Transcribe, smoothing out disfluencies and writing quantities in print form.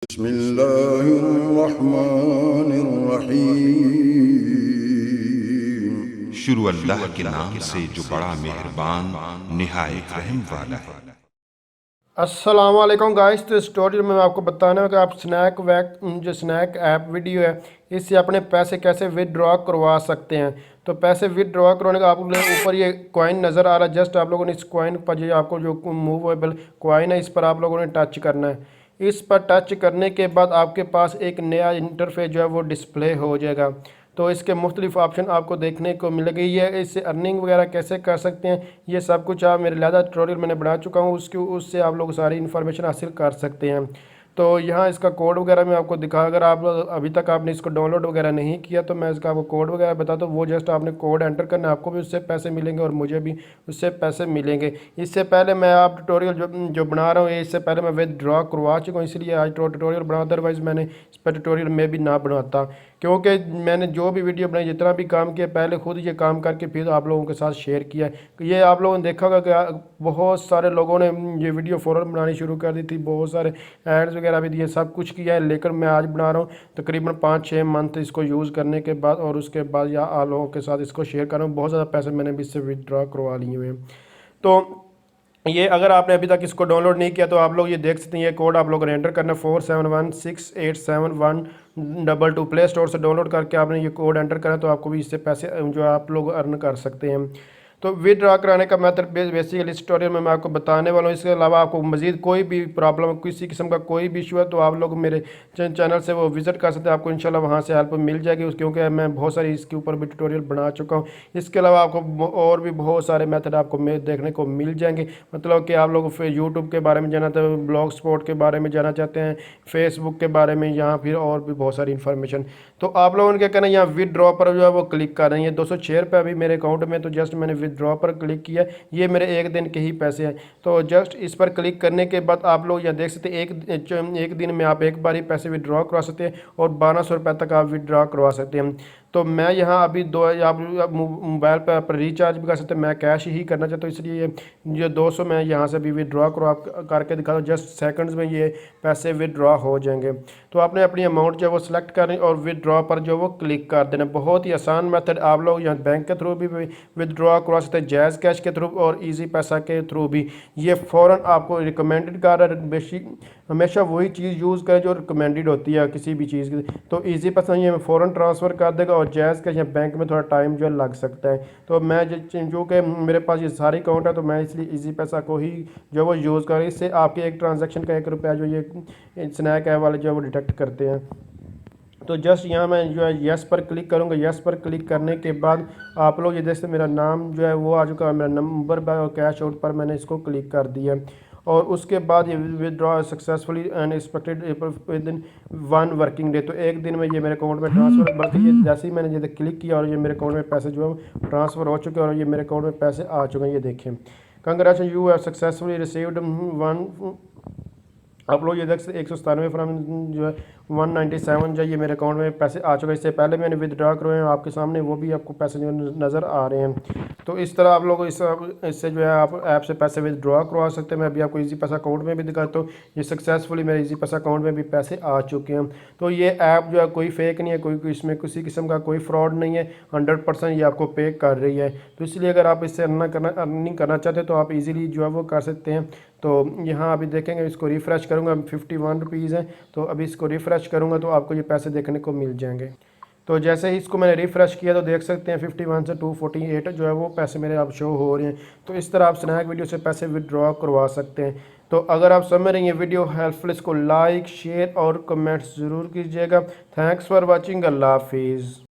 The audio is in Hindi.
बिस्मिल्लाहिर्रहमानिर्रहीम। शुरू अल्लाह के नाम से जो बड़ा मेहरबान निहायत रहम वाला है। अस्सलाम वालेकुम गाइस। तो इस ट्यूटोरियल में मैं आपको बताना है कि आप जो स्नैक ऐप वीडियो है इससे अपने पैसे कैसे विदड्रॉ करवा सकते हैं। तो पैसे विदड्रॉ करवाने का आप लोग ऊपर ये कॉइन नज़र आ रहा है, जस्ट आप लोगों ने इस कॉइन पर जो आपको जो मूवेबल कॉइन है इस पर आप लोगों ने टच करना है। इस पर टच करने के बाद आपके पास एक नया इंटरफेस जो है वो डिस्प्ले हो जाएगा। तो इसके मुख्तलिफ ऑप्शन आपको देखने को मिलेगी। ये इससे अर्निंग वगैरह कैसे कर सकते हैं ये सब कुछ आप मेरे लिहाजा ट्यूटोरियल मैंने बना चुका हूँ, उससे आप लोग सारी इन्फॉर्मेशन हासिल कर सकते हैं। तो यहाँ इसका कोड वगैरह मैं आपको दिखा, अगर आप अभी तक आपने इसको डाउनलोड वगैरह नहीं किया तो मैं इसका आपको कोड वगैरह बता दूँ। वो जस्ट आपने कोड एंटर करना है, आपको भी उससे पैसे मिलेंगे और मुझे भी उससे पैसे मिलेंगे। इससे पहले मैं आप ट्यूटोरियल जो बना रहा हूँ इससे पहले मैं विदड्रॉ करवा चुका हूँ, इसलिए आज ट्यूटोरियल बना, अदरवाइज़ मैंने इस पर ट्यूटोरियल में भी ना बनाता, क्योंकि मैंने जो भी वीडियो बनाई जितना भी काम किया पहले खुद ये काम करके फिर आप लोगों के साथ शेयर किया है। ये आप लोगों ने देखा होगा कि बहुत सारे लोगों ने ये वीडियो फ़ौरन बनानी शुरू कर दी थी, बहुत सारे एड्स वगैरह भी दिए, सब कुछ किया है, लेकिन मैं आज बना रहा हूँ तकरीबन 5-6 मंथ इसको यूज़ करने के बाद, और उसके बाद या आप लोगों के साथ इसको शेयर कर रहा हूँ। बहुत ज़्यादा पैसे मैंने भी इससे विदड्रॉ करवा लिए हुए हैं। तो ये अगर आपने अभी तक इसको डाउनलोड नहीं किया तो आप लोग ये देख सकते हैं, ये कोड आप लोगों ने एंटर करना है 4716871222। प्ले स्टोर से डाउनलोड करके आपने ये कोड एंटर करना है, तो आपको भी इससे पैसे जो आप लोग अर्न कर सकते हैं। तो विदड्रॉ कराने का मेथड बेसिकली इस ट्यूटोरियल में मैं आपको बताने वाला हूँ। इसके अलावा आपको मजीद कोई भी प्रॉब्लम, किसी किस्म का कोई भी इशू है तो आप लोग मेरे चैनल से वो विज़िट कर सकते हैं, आपको इंशाल्लाह वहाँ से हेल्प मिल जाएगी, क्योंकि मैं बहुत सारी इसके ऊपर भी ट्यूटोरियल बना चुका हूँ। इसके अलावा आपको और भी बहुत सारे मेथड आपको देखने को मिल जाएंगे। मतलब कि आप लोग यूट्यूब के बारे में जानना चाहते हैं, ब्लॉग स्पॉट के बारे में जानना चाहते हैं, फेसबुक के बारे में, यहाँ फिर और भी बहुत सारी इन्फॉर्मेशन। तो आप लोगों ने क्या करना है, यहाँ विदड्रॉ पर जो है वो क्लिक कर रहे हैं। 206 रुपये अभी मेरे अकाउंट में, तो जस्ट मैंने विदड्रॉ पर क्लिक किया, ये मेरे एक दिन के ही पैसे हैं। तो जस्ट इस पर क्लिक करने के बाद आप लोग यहाँ देख सकते हैं एक दिन में आप एक बार ही पैसे विदड्रॉ करवा सकते हैं और 1200 रुपये तक आप विदड्रॉ करवा सकते हैं। तो मैं यहाँ अभी आप मोबाइल पर रिचार्ज भी कर सकते हैं, मैं कैश ही करना चाहता हूँ, इसलिए ये 200 मैं यहाँ से भी विदड्रॉ करके दिखा दूँ, जस्ट सेकंड्स में ये पैसे विदड्रॉ हो जाएंगे। तो आपने अपनी अमाउंट जो है वो सिलेक्ट करनी और विदड्रॉ पर जो वो क्लिक कर देना। बहुत ही आसान मेथड, आप लोग यहाँ बैंक के थ्रू भी विदड्रॉ करवा सकते हैं, जैज़ कैश के थ्रू और ईजी पैसा के थ्रू भी। ये फ़ौरन आपको रिकमेंडेड कर रहा है, बेसिक हमेशा वही चीज़ यूज़ करें जो रिकमेंडेड होती है किसी भी चीज़ की। तो ईजी पैसा ये फ़ौरन ट्रांसफ़र कर देगा, और जैज़ कैश या बैंक में थोड़ा टाइम जो है लग सकता है। तो मैं जो कि मेरे पास ये सारे अकाउंट है तो मैं इसलिए ईजी पैसा को ही जो वो यूज़ कर रही, इससे आपके एक ट्रांजेक्शन का 1 रुपया जो ये स्नैक ऐप वाले जो है वो डिटेक्ट करते हैं। तो जस्ट यहाँ मैं जो है यस पर क्लिक करूँगा। यस पर क्लिक करने के बाद आप लोग ये जैसे मेरा नाम जो है वो आ चुका है, मेरा नंबर और कैश आउट पर मैंने इसको क्लिक कर दिया, और उसके बाद ये withdraw successfully and expected with in 1 working day. तो एक दिन में ये मेरे अकाउंट में ट्रांसफ़र, बल्कि ये जैसे ही मैंने ये क्लिक किया और ये मेरे अकाउंट में पैसे जो है ट्रांसफ़र हो चुके हैं, और ये मेरे अकाउंट में पैसे आ चुके हैं, ये देखें। Congratulation, you have successfully received 1, आप लोग ये देख सकते 197 फ्राम जो है 197 जो ये मेरे अकाउंट में पैसे आ चुके हैं। इससे पहले मैंने विदड्रॉ करवाए हैं आपके सामने, वो भी आपको पैसे जो नज़र आ रहे हैं। तो इस तरह आप लोग इससे जो है आप ऐप से पैसे विदड्रॉ करवा सकते हैं। मैं अभी आपको इजी पैसा अकाउंट में भी दिखाता हूँ, ये सक्सेसफुली मेरे इजी पैसा अकाउंट में भी पैसे आ चुके हैं। तो ये ऐप जो है कोई फेक नहीं है, कोई इसमें किसी किस्म का कोई फ्रॉड नहीं है, 100% ये आपको पे कर रही है। तो इसलिए अगर आप इससे अर्निंग करना चाहते हैं तो आप इजीली जो है वो कर सकते हैं। तो यहाँ अभी देखेंगे, इसको रिफ़्रेश करूँगा, 51 रुपीज़ है, तो अभी इसको रिफ़्रेश करूँगा तो आपको ये पैसे देखने को मिल जाएंगे। तो जैसे ही इसको मैंने रिफ़्रेश किया तो देख सकते हैं 51 से 248 जो है वो पैसे मेरे अब शो हो रहे हैं। तो इस तरह आप स्नैक वीडियो से पैसे विदड्रॉ करवा सकते हैं। तो अगर आप समझ रहे हैं ये वीडियो हेल्पफुल, इसको लाइक, शेयर और कमेंट्स ज़रूर कीजिएगा। Thanks for watching. अल्लाह हाफिज़।